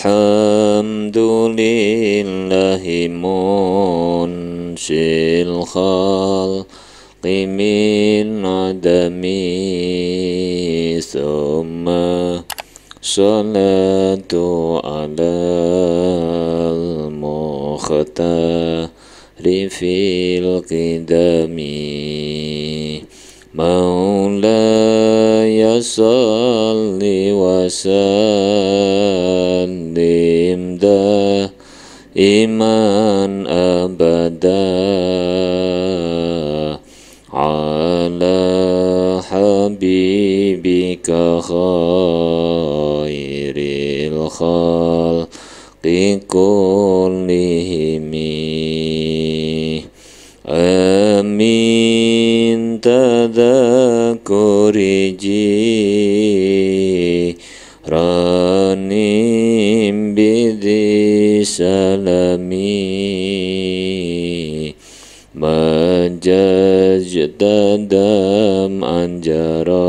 Alhamdulillahi munsil khalqi min adami summa salatu alal mukhtari fil qidami Maulaya salli wa sallim iman abada ala habibika khairil khalqi kullihimi amin tadakuri jiranim bidhi salami majajtadam anjara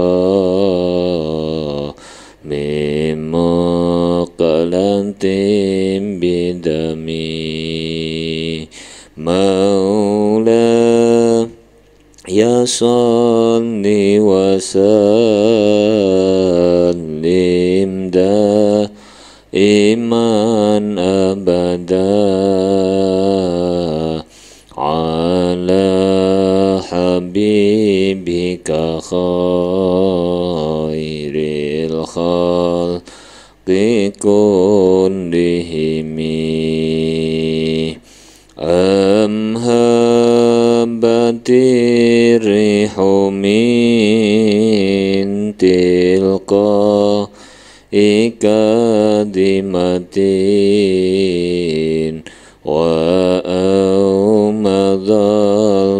mimakalantim bidami Maula ya salli wa sallim iman abada ala habibika khairil khalqi kullihimi amhabati rihu min tilqa ikadimatin wa aumadhal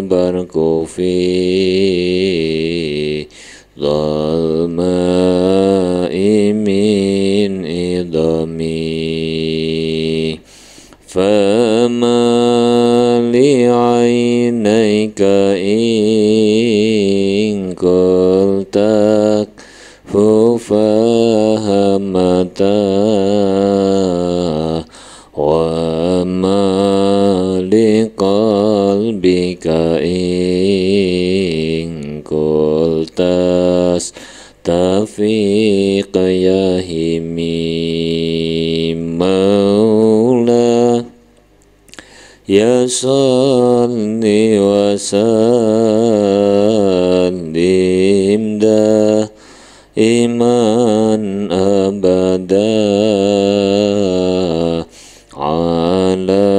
barku fi dhalma'i min idami fama li'ainaika in qultak fahamata wa ma liqalbika in qultas tafiq yahimi maula ya salli wa sallim iman abada ala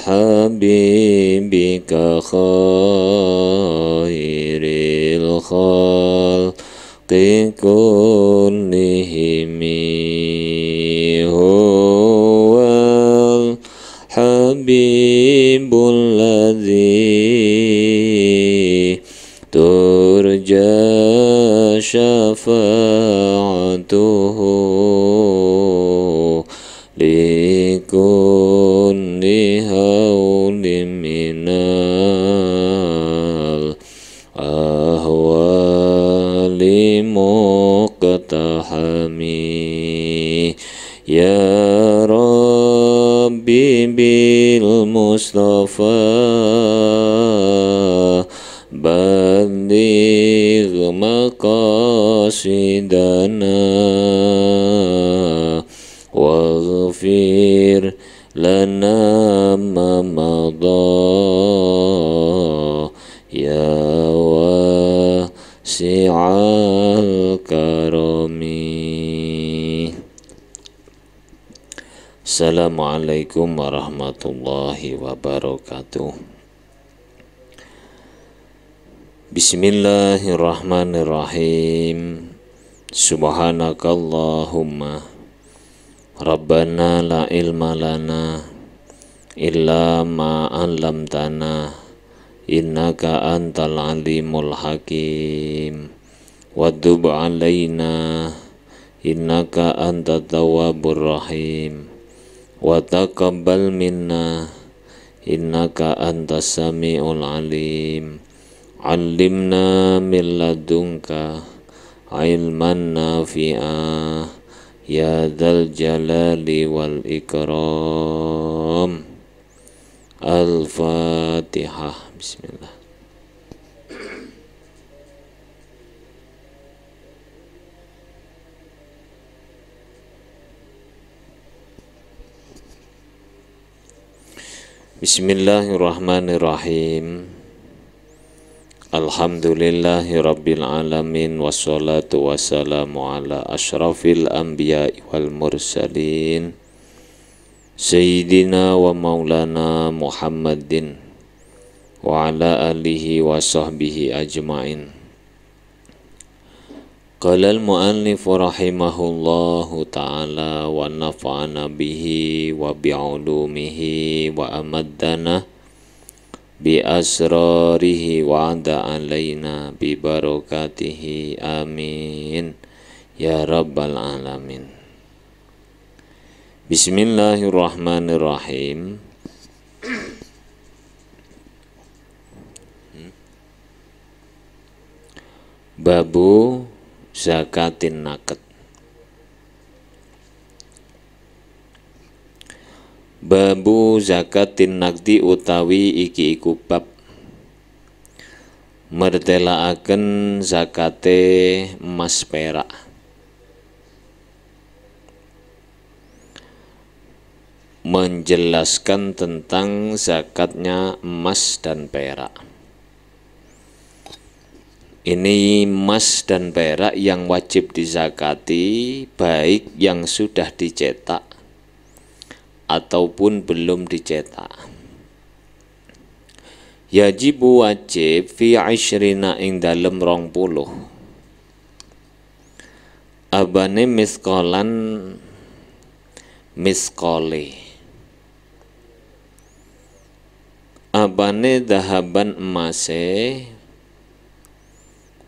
habibika khairil khalqi kullihimi huwal habibul ladzi turja syafa'atuhu likulli hawlim minal ahwali muqtahami ya Rabbi bil Mustafa baligh maqasidana waghfir lana ma madha ya wasi'al karami. Assalamualaikum warahmatullahi wabarakatuh. Bismillahirrahmanirrahim. Subhanakallahumma Rabbana la ilma lana illa ma 'allamtana innaka antal alimul hakim wadub alaina innaka antat tawwabur rahim wa taqabbal minna innaka antas samiul alim. Allimna min ladunka ilman nafi'a ya dzal jalali wal ikram. Al-Fatihah. Bismillah. Bismillahirrahmanirrahim. Alhamdulillahi rabbil alamin. Wassalatu wassalamu ala ashrafil anbiya'i wal mursalin Sayyidina wa maulana Muhammadin wa ala alihi wa sahbihi ajma'in. Qala al-mu'allif rahimahullahu ta'ala wa nafa'ana bihi wa bi'ulumihi wa amaddana bi asrarihi wa ada alaina bi barakatihi amin ya rabbal alamin. Bismillahirrahmanirrahim. Babu zakatin naket. Babu zakatin nakdi utawi iki iku bab mertelaaken zakate emas perak. Menjelaskan tentang zakatnya emas dan perak. Ini emas dan perak yang wajib dizakati, baik yang sudah dicetak ataupun belum dicetak. Yajibu wajib fi asyrina ing dalem 20 abane miskolan miskole. Abane dahaban emase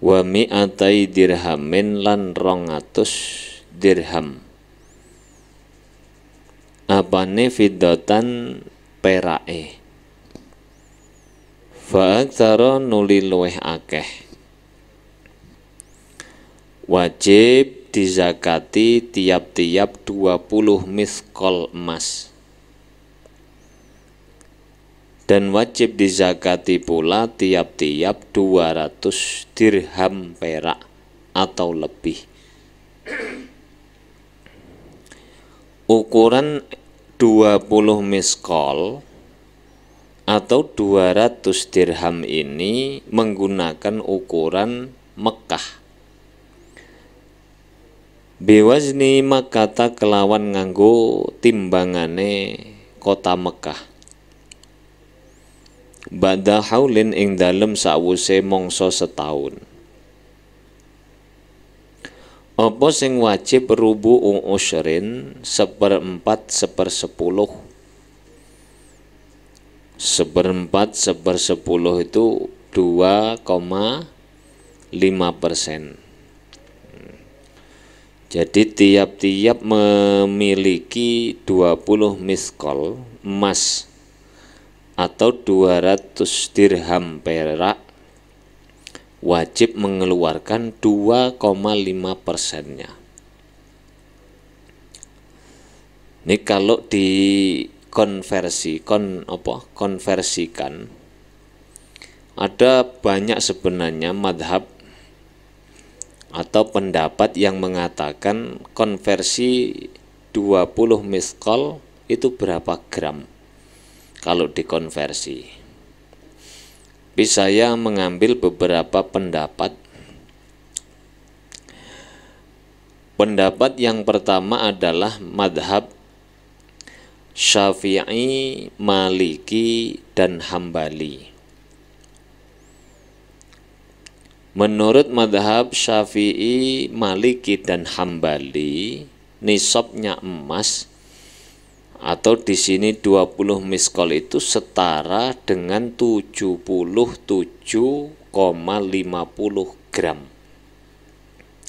wa mi'atai dirhamin lan 200 dirham. Abane fiddatan perake. Fa aktsara nuli luweh akeh. Wajib dizakati tiap-tiap 20 miskol emas. Dan wajib dizakati pula tiap-tiap 200 dirham perak atau lebih. Ukuran 20 miskol atau 200 dirham ini menggunakan ukuran Mekah. Biwazni makata kelawan nganggo timbangane kota Mekah. Ba'da haulin ing dalem sawuse mangsa setahun. Apa sing wajib rubu'u usyrin 1/4 1/10. 1/4 itu 2,5%. Jadi tiap-tiap memiliki 20 miskol emas atau 200 dirham perak, wajib mengeluarkan 2,5%-nya. Ini kalau konversikan, ada banyak sebenarnya madhab atau pendapat yang mengatakan konversi 20 miskol itu berapa gram kalau dikonversi. Tapi saya mengambil beberapa pendapat. Pendapat yang pertama adalah madhab Syafi'i, Maliki, dan Hambali. Menurut madhab Syafi'i, Maliki, dan Hambali, nisabnya emas atau di sini 20 miskol itu setara dengan 77,50 gram.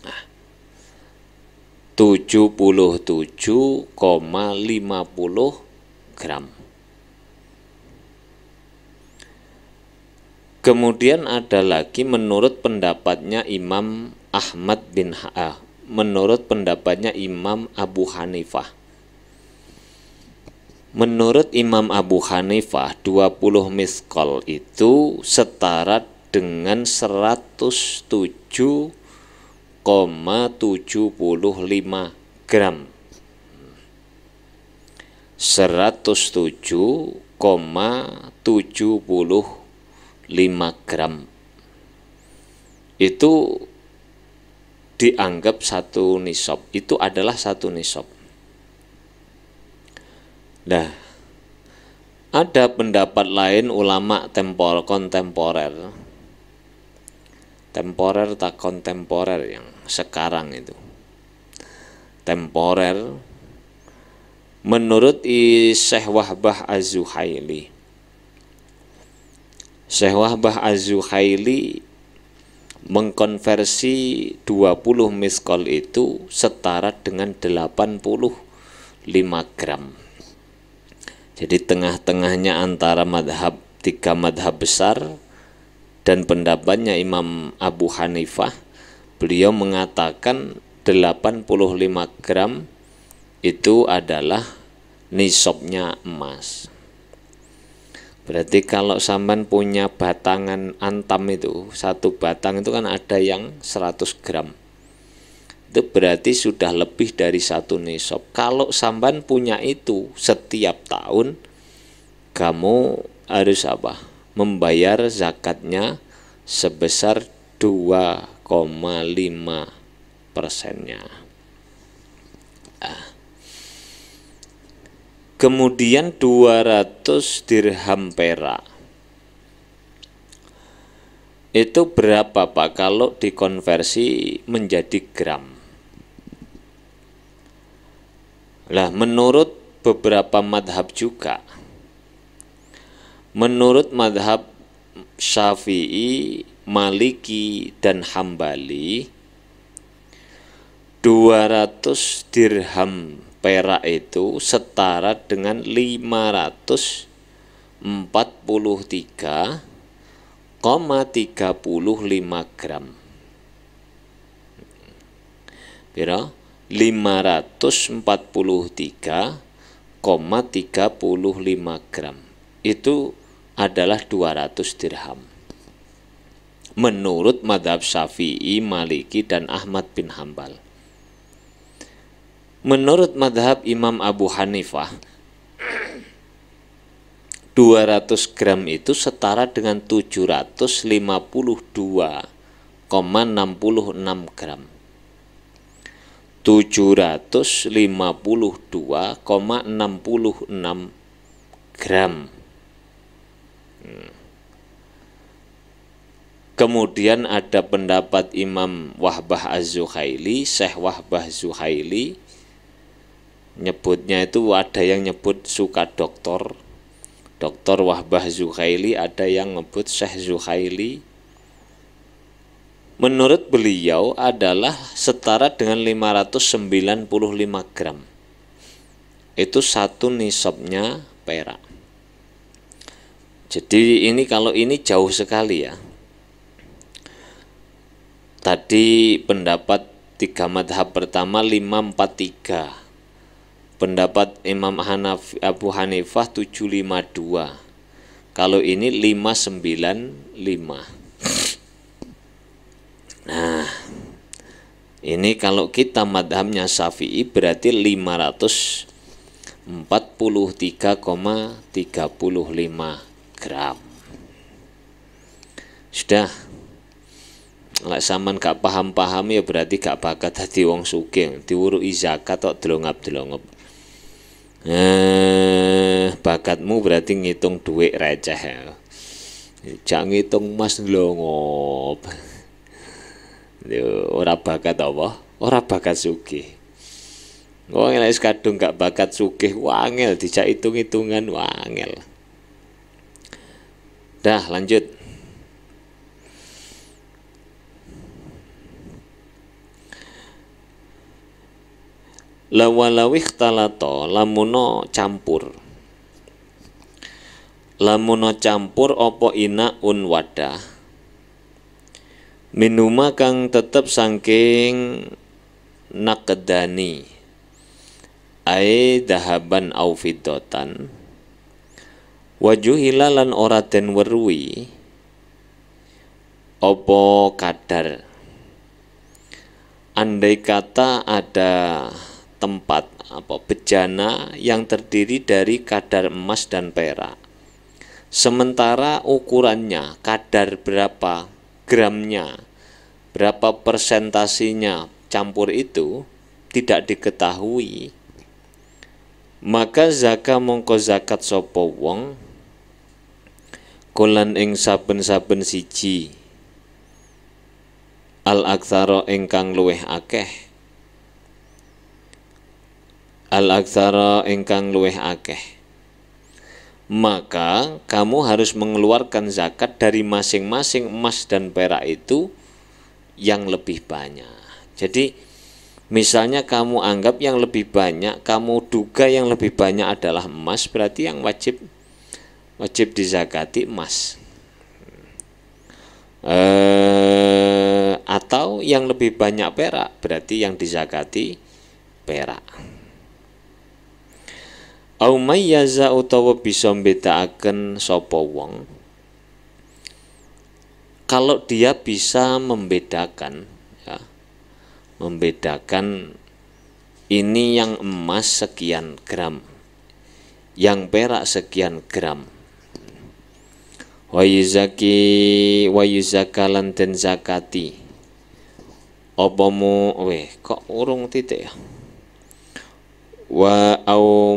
Nah, 77,50 gram. Kemudian ada lagi menurut pendapatnya Imam Ahmad bin menurut pendapatnya Imam Abu Hanifah. Menurut Imam Abu Hanifah 20 miskol itu setara dengan 107,75 gram. 107,75 gram itu dianggap satu nisab, itu adalah satu nisab. Nah, ada pendapat lain ulama kontemporer tak kontemporer yang sekarang itu. Temporer menurut Syekh Wahbah Az-Zuhaili. Syekh Wahbah Az-Zuhaili mengkonversi 20 miskol itu setara dengan 85 gram. Jadi tengah-tengahnya antara tiga madhab besar dan pendapatnya Imam Abu Hanifah. Beliau mengatakan 85 gram itu adalah nisabnya emas. Berarti kalau sampean punya batangan antam itu, satu batang itu kan ada yang 100 gram. Itu berarti sudah lebih dari satu nisab. Kalau sampean punya itu setiap tahun, kamu harus apa? Membayar zakatnya sebesar 2,5%-nya. Kemudian 200 dirham perak. Itu berapa Pak kalau dikonversi menjadi gram? Lah menurut beberapa madhab juga, menurut madhab Syafi'i, Maliki, dan Hambali, 200 dirham perak itu setara dengan 543,35 gram. Piro? 543,35 gram. Itu adalah 200 dirham. Menurut madhab Syafi'i, Maliki, dan Ahmad bin Hambal. Menurut madhab Imam Abu Hanifah, 200 gram itu setara dengan 752,66 gram. 752,66 gram. Kemudian ada pendapat Imam Wahbah Az-Zuhaili, Syekh Wahbah Zuhaili, nyebutnya itu ada yang nyebut suka Dr. Wahbah Zuhaili, ada yang nyebut Syekh Zuhaili. Menurut beliau adalah setara dengan 595 gram. Itu satu nisabnya perak. Jadi ini kalau ini jauh sekali ya. Tadi pendapat tiga madhab pertama 543. Pendapat Imam Abu Hanifah 752. Kalau ini 595. Nah, ini kalau kita madhabnya Syafi'i berarti 543,35 gram. Sudah. Lek sampean gak paham-paham ya berarti gak bakat dadi wong sugih, diuruki zakat tok delongap-delongop. Bakatmu berarti ngitung duit receh ya. Jangan ngitung emas delongop. Ora bakat apa? Ora bakat sugih. Wong nek kadung gak bakat sugih, wangel dijak hitung-hitungan wangel. Dah, lanjut. Lawalawih talato lamuno campur. Lamuno campur opo inaun wadah. Minuma kang tetep saking naqdani ai dahaban au fiddatan wajuhila lan ora den weruhi apa kadar. Andai kata ada tempat bejana yang terdiri dari kadar emas dan perak, sementara ukurannya, kadar berapa gramnya, berapa persentasinya campur itu tidak diketahui, maka zaka mongko zakat sapa wong kulan ing saben-saben siji al aktsara ingkang luweh akeh, al aktsara ingkang luweh akeh, maka kamu harus mengeluarkan zakat dari masing-masing emas dan perak itu yang lebih banyak. Jadi misalnya kamu anggap yang lebih banyak, kamu duga yang lebih banyak adalah emas, berarti yang wajib dizakati emas. Atau yang lebih banyak perak, berarti yang dizakati perak. Au mayyaza utawa bisa mbedakaken sapa wong, kalau dia bisa membedakan, ya, membedakan ini yang emas sekian gram, yang perak sekian gram. Wa yuzakalan den zakati opamu kok urung titik ya. Wa au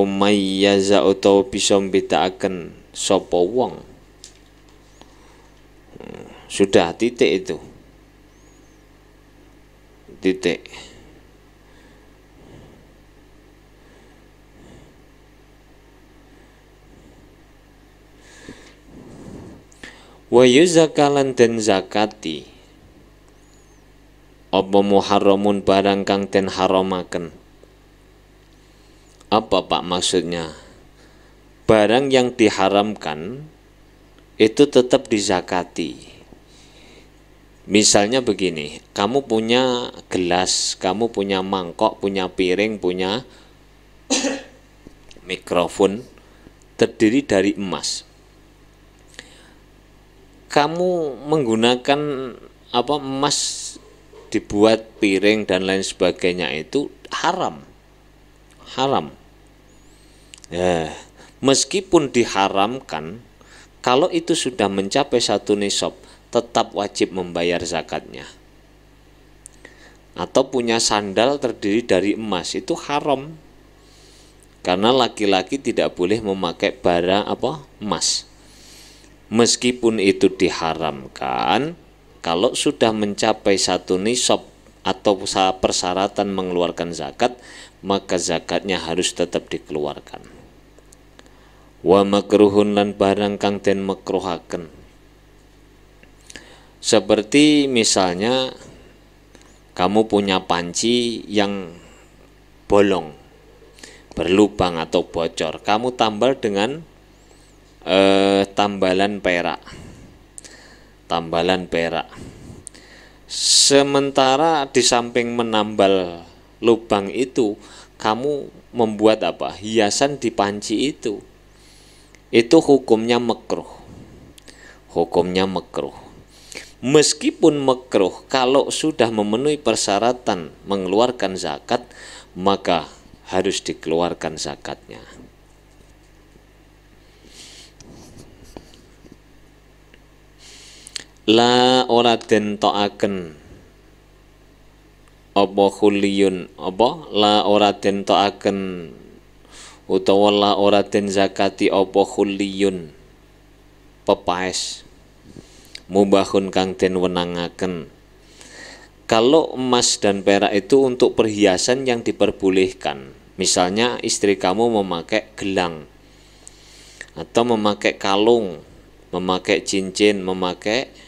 mayyaza utawa bisa mbedakaken sapa wong. Sudah titik itu. Titik. Wa yuzakalan den zakati apa muharramun barang kang den haramaken. Apa Pak maksudnya? Barang yang diharamkan itu tetap dizakati. Misalnya begini, kamu punya gelas, kamu punya mangkok, punya piring, punya mikrofon terdiri dari emas. Kamu menggunakan emas dibuat piring dan lain sebagainya itu haram. Ya, meskipun diharamkan, kalau itu sudah mencapai satu nisab, tetap wajib membayar zakatnya. Atau punya sandal terdiri dari emas, itu haram. Karena laki-laki tidak boleh memakai barang emas. Meskipun itu diharamkan, kalau sudah mencapai satu nisab atau persyaratan mengeluarkan zakat, maka zakatnya harus tetap dikeluarkan. Wa makruhun lan barang kang den makruhaken. Seperti misalnya kamu punya panci yang bolong, berlubang atau bocor, kamu tambal dengan tambalan perak. Sementara di samping menambal lubang itu, kamu membuat hiasan di panci itu hukumnya makruh. Meskipun makruh, kalau sudah memenuhi persyaratan mengeluarkan zakat, maka harus dikeluarkan zakatnya. La ora den tokaken apa khuliyun la ora den tokaken utawa la ora den zakati apa khuliyun pepaes mubahun kang den wenangaken. Kalau emas dan perak itu untuk perhiasan yang diperbolehkan, misalnya istri kamu memakai gelang atau memakai kalung, memakai cincin, memakai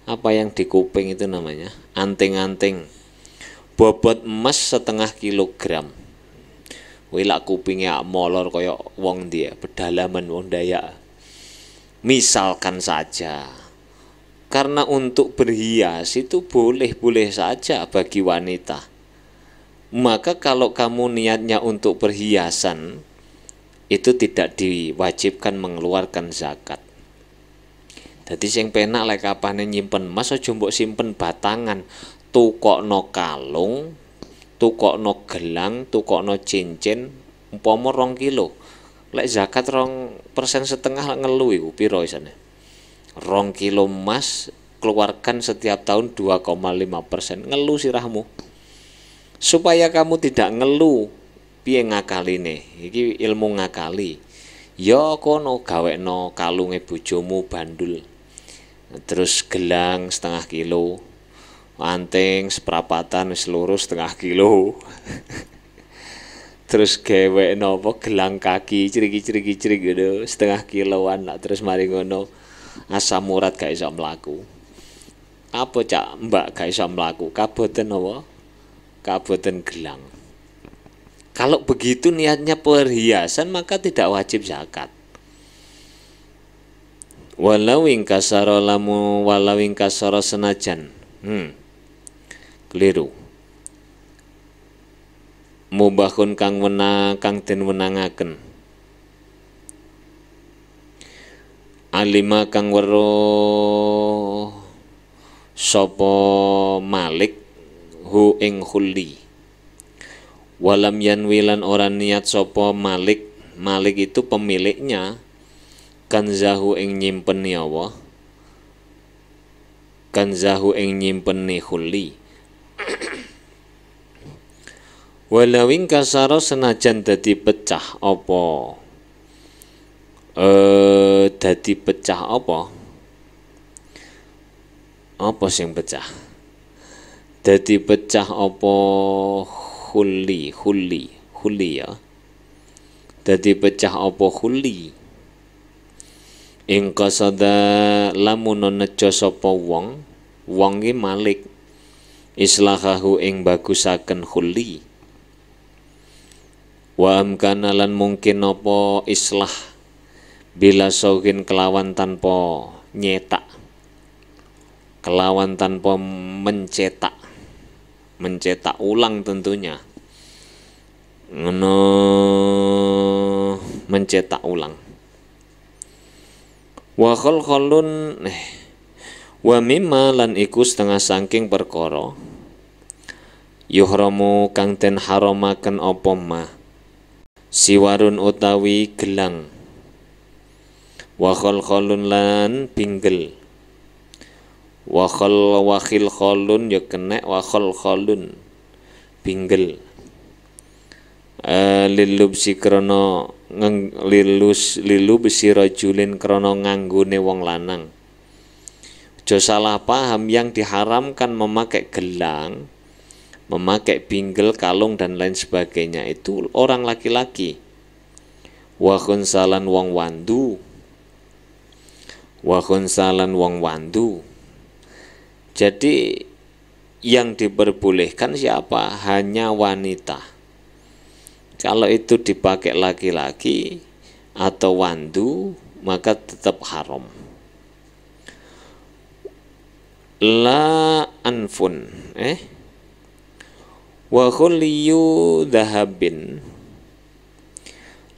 yang di kuping itu namanya anting-anting bobot emas 0,5 kilogram. Lak kupingnya molor kaya wong dia pedalaman wong Dayak. Misalkan saja Karena untuk berhias itu boleh-boleh saja bagi wanita. Maka kalau kamu niatnya untuk perhiasan, itu tidak diwajibkan mengeluarkan zakat. Jadi sing penak lek kapane nyimpen emas aja mbok simpen batangan. Tukokno kalung, tukokno gelang, tukokno cincin umpama 2 kilo. Lek zakat 2,5% ngelu iku piro isane? 2 kilo emas keluarkan setiap tahun 2,5%. Ngelu sirahmu. Supaya kamu tidak ngeluh. Piye ngakaline? Iki ilmu ngakali. Ya kono gawekno kalunge bojomu bandul. Terus gelang 0,5 kilo. Anting seprapatan wis lurus 0,5 kilo. Terus gawekno apa gelang kaki crik-crik gitu 0,5 kiloan lah. Terus mari ngono asam urat gak iso mlaku. Apa cak mbak gak iso mlaku? Kaboten apa? Kaboten gelang. Kalau begitu niatnya perhiasan maka tidak wajib zakat. Walau ingkasara senajan. Keliru. Mubahun kang den wenangaken. Alima kang weruh sapa malik hu ing khulli. Walam yanwilan orang niat sapa malik. Malik itu pemiliknya. Kanzahu ing nyimpeni apa? Kanzahu ing nyimpeni khulli. Walawing kasaro senajan dadi pecah apa? Dadi pecah apa? Apa sing pecah? Dadi pecah apa khulli ya. Dadi pecah apa khulli? Ing qasada lamun nejo sapa wong ki malik islahahu ing bagusaken khulli. Wa amkana lan mungkin apa islah bila sogin kelawan tanpa nyetak, kelawan tanpa mencetak ulang tentunya. Ngono mencetak ulang. Wa khalun wa mimma lan iku setengah saking perkara yuhramu kang den haramaken apa ma siwarun utawi gelang. Wa khalun lan binggel. Wa khilun ya kenek wa khalun binggel. Lilubsi krana lilubsi rajulin krana nganggone wong lanang. Aja salah paham, yang diharamkan memakai gelang, memakai binggel, kalung dan lain sebagainya itu orang laki-laki. Wa khunsalan wong wandu. Wa khunsalan wong wandu. Jadi yang diperbolehkan siapa? Hanya wanita. Kalau itu dipakai laki-laki atau wandu maka tetap haram. La anfun wa khulliyu dhahabin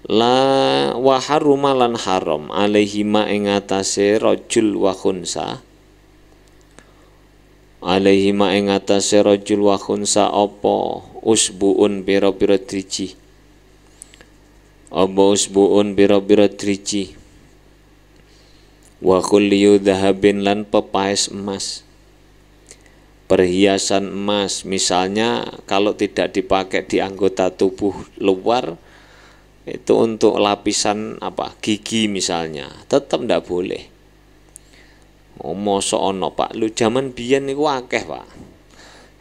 la wa harumalan haram alaihi ma ing atase rajul wa khunsa. Alaihi ma ing atase rajul wa khunsa apa usbuun pira-pira driji. Apa usbuun pira-pira driji. Wa khulliyu dhahabin lan pepaes emas. Perhiasan emas, misalnya kalau tidak dipakai di anggota tubuh luar itu untuk lapisan gigi misalnya, tetap ndak boleh. Mosok ono Pak, lu zaman biyen niku akeh Pak.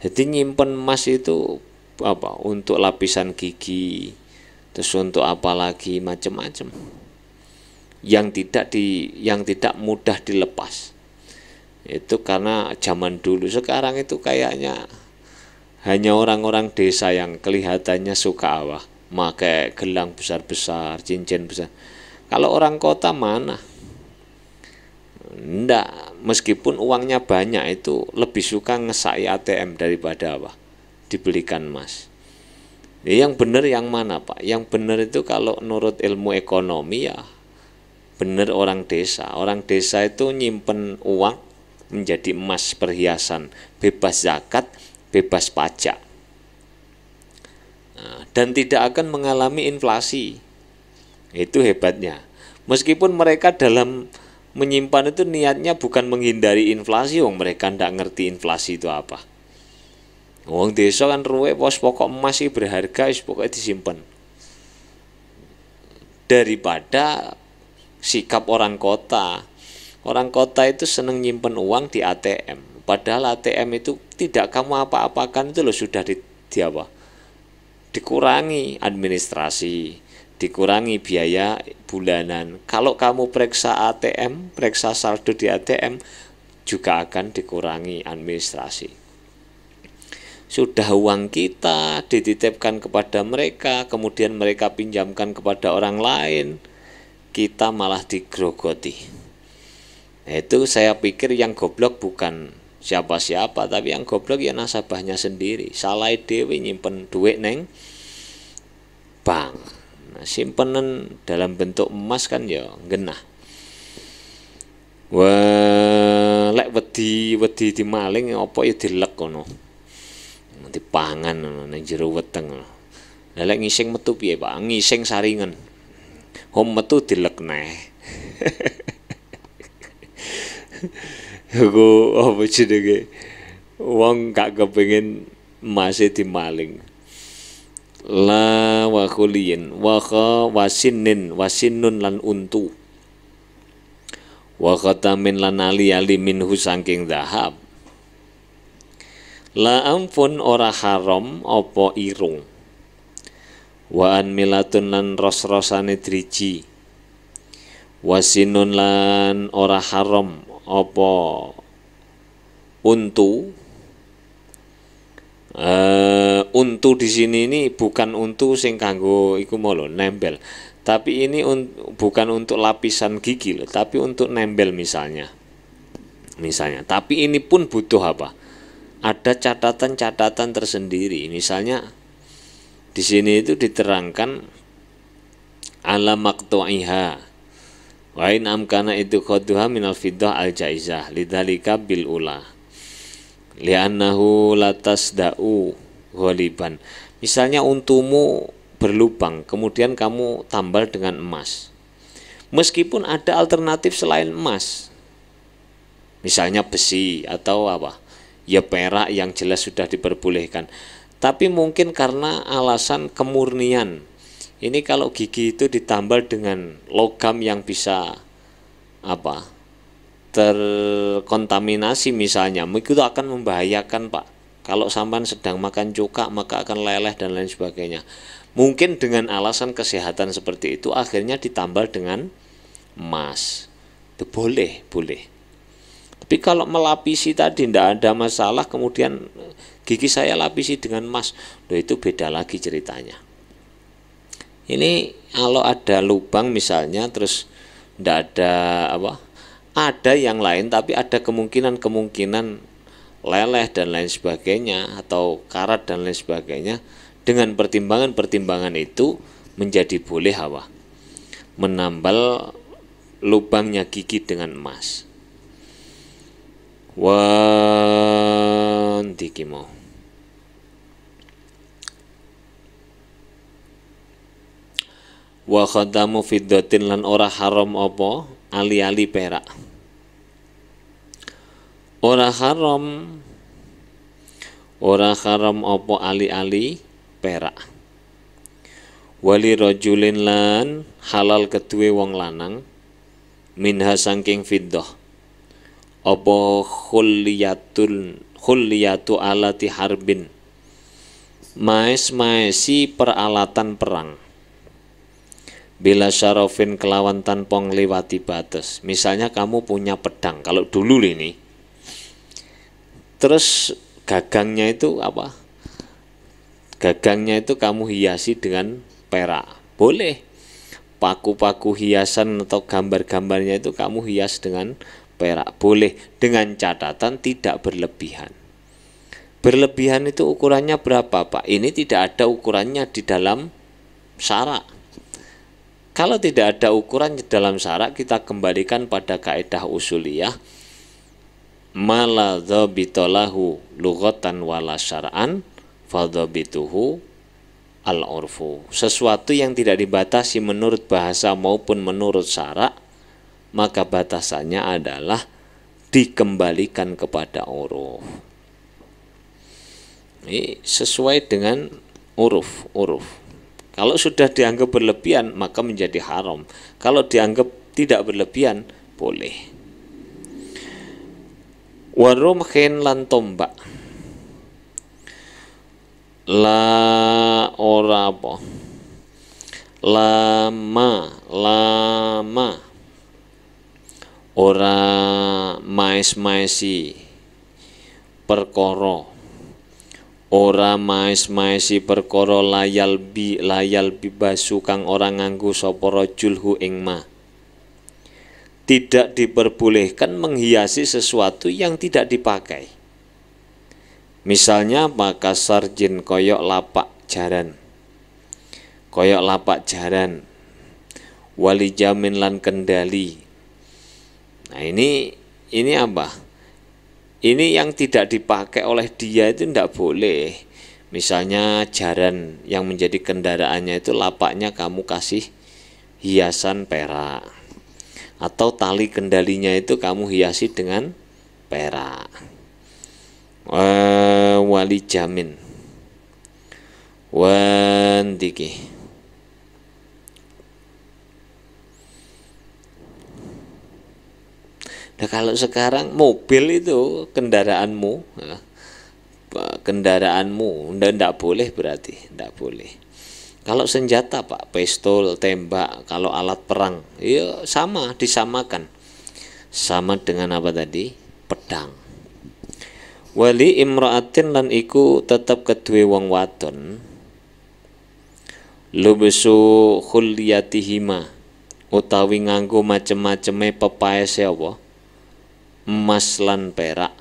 Jadi nyimpen emas itu untuk lapisan gigi, terus untuk apa lagi macam-macam. Yang tidak mudah dilepas. Itu karena zaman dulu. Sekarang itu kayaknya hanya orang-orang desa yang kelihatannya suka pakai gelang besar-besar, cincin besar. Kalau orang kota mana? Ndak, meskipun uangnya banyak itu lebih suka ngesai ATM daripada apa? Dibelikan emas. Yang benar yang mana Pak? Yang benar itu kalau menurut ilmu ekonomi ya benar orang desa. Orang desa itu nyimpen uang menjadi emas perhiasan, bebas zakat, bebas pajak. Nah, dan tidak akan mengalami inflasi. Itu hebatnya. Meskipun mereka dalam menyimpan itu niatnya bukan menghindari inflasi, wong mereka ndak ngerti inflasi itu apa. Wong desa kan ruwe pos pokok emas iki berharga wis pokoke disimpen. Daripada sikap orang kota. Orang kota itu seneng nyimpen uang di ATM. Padahal ATM itu tidak kamu apa-apakan itu loh sudah di apa? Dikurangi administrasi, dikurangi biaya bulanan. Kalau kamu periksa ATM, periksa saldo di ATM juga akan dikurangi administrasi. Sudah uang kita dititipkan kepada mereka, kemudian mereka pinjamkan kepada orang lain, kita malah digrogoti. Nah, itu saya pikir yang goblok bukan siapa-siapa, tapi yang goblok ya nasabahnya sendiri. Salah dewe nyimpen duit neng bank. Nah, simpenan dalam bentuk emas kan ya genah. Wah, lek wedi dimaling apa ya dilek kono. Dipangan ning jero weteng. Lah lek ngising metu piye, Pak? Ngising saringan. Hom metu dilek neh. Aku apa jenenge? Wong gak kepengin emasé dimaling. La wa khulin wa kha wasinun lan untu wa khatamin lan ali minhu saking zahab. La ampun ora haram apa irung wa an milatun lan ros-rosane driji wasinun lan ora haram apa untu. Untu di sini ini bukan untu sing kanggo iku mau lho nempel. Tapi ini bukan untuk lapisan gigi loh, tapi untuk nempel misalnya. Tapi ini pun butuh apa? Ada catatan-catatan tersendiri. Misalnya di sini itu diterangkan ala maqtu'iha wa in amkana itu khaduha minal fiddah al jaizah lidzalika bil ula li'annahu latasda'u ghaliban. Misalnya untumu berlubang, kemudian kamu tambal dengan emas. Meskipun ada alternatif selain emas, misalnya besi atau apa, ya perak yang jelas sudah diperbolehkan. Tapi mungkin karena alasan kemurnian, ini kalau gigi itu ditambal dengan logam yang bisa apa, terkontaminasi misalnya, itu akan membahayakan Pak. Kalau sampan sedang makan cuka maka akan leleh dan lain sebagainya. Mungkin dengan alasan kesehatan seperti itu akhirnya ditambal dengan emas. Itu boleh. Tapi kalau melapisi tadi tidak ada masalah, kemudian gigi saya lapisi dengan emas, loh itu beda lagi ceritanya. Ini kalau ada lubang misalnya terus tidak ada apa? Ada yang lain tapi ada kemungkinan leleh dan lain sebagainya atau karat dan lain sebagainya. Dengan pertimbangan itu menjadi boleh apa? Menambal lubangnya gigi dengan emas. Dikimo. Wa khatamu fiddatin lan ora haram apa? Ali-ali perak. Ora haram apa ali-ali perak. Wali rajulin lan halal kedue wong lanang minha saking fiddah apa khulliyatu alati harbin maesi peralatan perang bila syarofin kelawan tanpa ngliwati batas. Misalnya kamu punya pedang, kalau dulu ini, terus gagangnya itu apa? Gagangnya itu kamu hiasi dengan perak, boleh. Paku-paku hiasan atau gambar-gambarnya itu kamu hias dengan perak. Boleh dengan catatan tidak berlebihan. Berlebihan itu ukurannya berapa, Pak? Ini tidak ada ukurannya di dalam syarak. Kalau tidak ada ukuran di dalam syarak, kita kembalikan pada kaidah usuliyah, mala dzabitalahu lughatan wala syar'an fadzabituhu al-urfu. Sesuatu yang tidak dibatasi menurut bahasa maupun menurut syarak, maka batasannya adalah dikembalikan kepada uruf. Ini sesuai dengan uruf. Kalau sudah dianggap berlebihan, maka menjadi haram. Kalau dianggap tidak berlebihan, boleh. Warumkhin lan tombak. La ora apa? Lama. Ora maes-maesi perkara. Ora maes-maesi perkara layal bibasu kang ora nganggo sapa rajulhu ing ma. Tidak diperbolehkan menghiasi sesuatu yang tidak dipakai. Misalnya maka sarjin koyok lapak jaran. Wali jamin lan kendali. Nah, ini apa? Ini yang tidak dipakai oleh dia itu tidak boleh. Misalnya jaran yang menjadi kendaraannya itu lapaknya kamu kasih hiasan perak, atau tali kendalinya itu kamu hiasi dengan perak. Wali jamin wandiki. Nah, kalau sekarang mobil itu kendaraanmu ndak boleh, berarti ndak boleh. Kalau senjata, Pak, pistol, tembak, kalau alat perang, ya sama, disamakan. Sama dengan apa tadi? Pedang. Wali imra'atin lan iku tetap kedue wong wadon. Lubesu khulliyatihima utawi nganggo macem-maceme pepaese apa? Emas lan perak,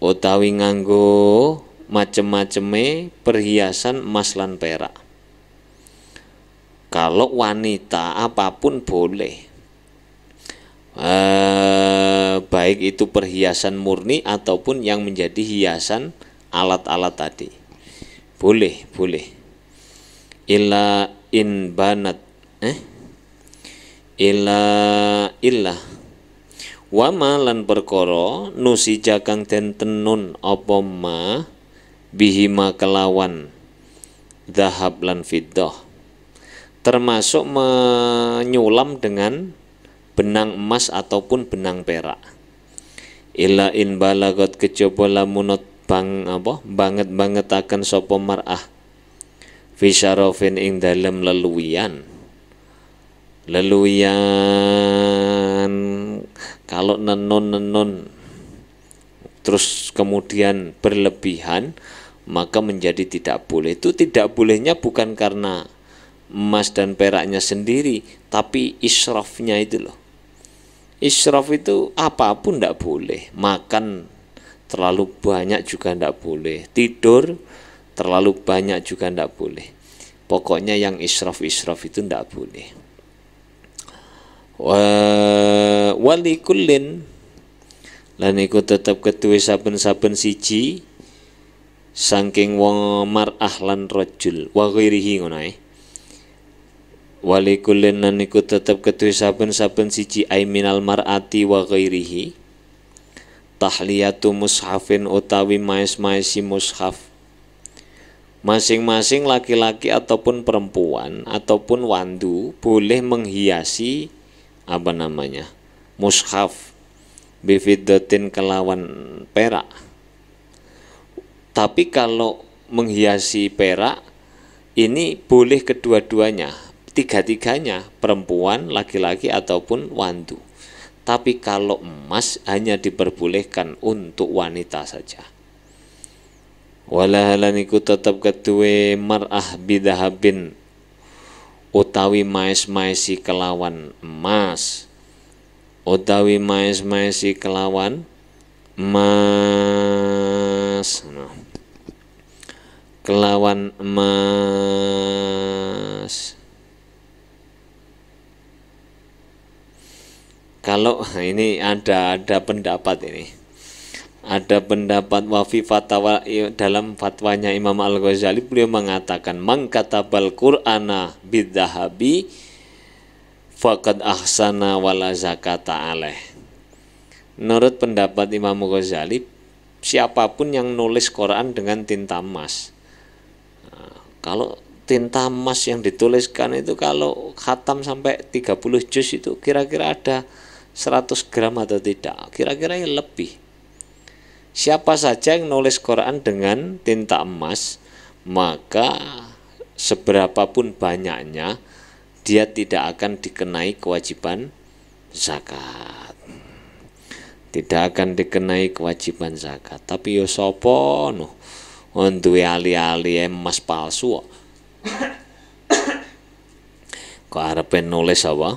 utawi nganggo macem-maceme perhiasan emas lan perak. Kalau wanita apapun boleh, baik itu perhiasan murni ataupun yang menjadi hiasan alat-alat tadi, boleh. Illa in banat illa wama lan perkara nusija kang den tenun apa ma bihima kelawan zahab lan fiddah, termasuk menyulam dengan benang emas ataupun benang perak. Illa in balagot kejaba lamunut banget akan sapa mar'ah fi syarafin ing dalem leluwian. Kalau nenun terus kemudian berlebihan, maka menjadi tidak boleh. Itu tidak bolehnya bukan karena emas dan peraknya sendiri, tapi israfnya itu loh. Israf itu apapun tidak boleh. Makan terlalu banyak juga tidak boleh. Tidur terlalu banyak juga tidak boleh. Pokoknya yang israf itu tidak boleh. Wali kullin lan iku tetep ketuwe saben-saben siji saking wong mar'ah lan rajul wa ghairihi ngono ae. Wali kullin lan iku tetep ketuwe saben-saben siji ai minal mar'ati wa ghairihi tahliyatu mushafin utawi maes-maesi mushaf. Masing-masing laki-laki ataupun perempuan ataupun wandu boleh menghiasi mushaf bifiddatin kelawan perak. Tapi kalau menghiasi perak ini boleh kedua-duanya, tiga-tiganya, perempuan, laki-laki ataupun wandu. Tapi kalau emas hanya diperbolehkan untuk wanita saja. Walahalan iku tetap kedue mar'ah bidahabin utawi maes-maesi kelawan emas utawi maes-maesi kelawan emas, kelawan emas. Kalau ini ada pendapat ini. Ada pendapat wafi fatwa dalam fatwanya Imam Al-Ghazali, beliau mengatakan mangkatabal Qur'ana bidzahabi faqad ahsana wala zakata alaih. Menurut pendapat Imam Ghazali, siapapun yang nulis Quran dengan tinta emas, kalau tinta emas yang dituliskan itu kalau khatam sampai 30 juz itu kira-kira ada 100 gram atau tidak, kira-kira lebih. Siapa saja yang nulis Quran dengan tinta emas, maka seberapapun banyaknya dia tidak akan dikenai kewajiban zakat. Tidak akan dikenai kewajiban zakat. Tapi yo sapa no duwe ali-ali emas palsu kok arepe nulis apa?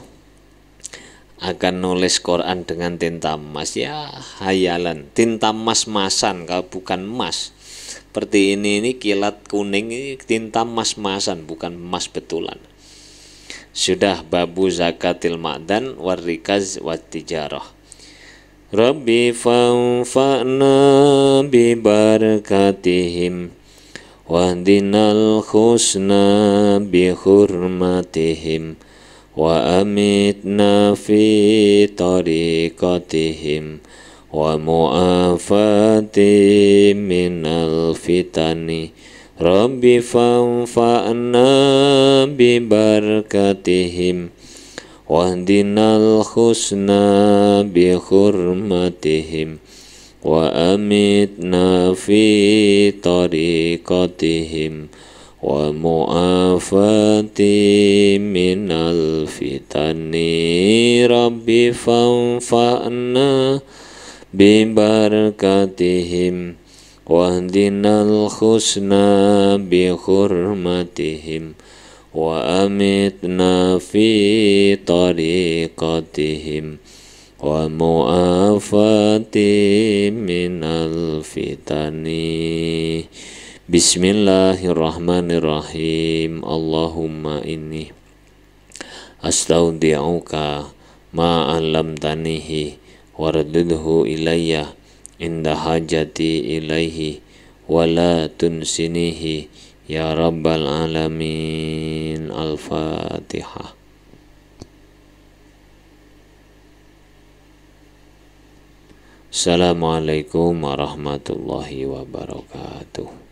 Akan nulis Quran dengan tinta emas, ya hayalan, tinta emas-masan kalau bukan emas. Seperti ini kilat kuning, ini tinta emas-masan, bukan emas betulan. Sudah babu zakatil ma'dan warrikaz wattijarah. Rabbi fanfa'na bi barakatihim wahdinal khusna bi hurmatihim wa amitna fi tariqatihim wa mu'afati minal fitani. Rabbi fanfa'na bi barakatihim wahdinal khusna bi hurmatihim wa amitna fi tariqatihim wa mu'afati minal fitani. Rabbi fanfa'na bi barakatihim wahdinal khusna bi hurmatihim wa amitna fi tariqatihim wa mu'afati minal fitani. Bismillahirrahmanirrahim. Allahumma inni astaudi'uka ma 'allamtanihi wardudhu ilayya inda hajati ilaihi wa la tunsinihi ya rabbal alamin. Al-Fatihah. Assalamualaikum warahmatullahi wabarakatuh.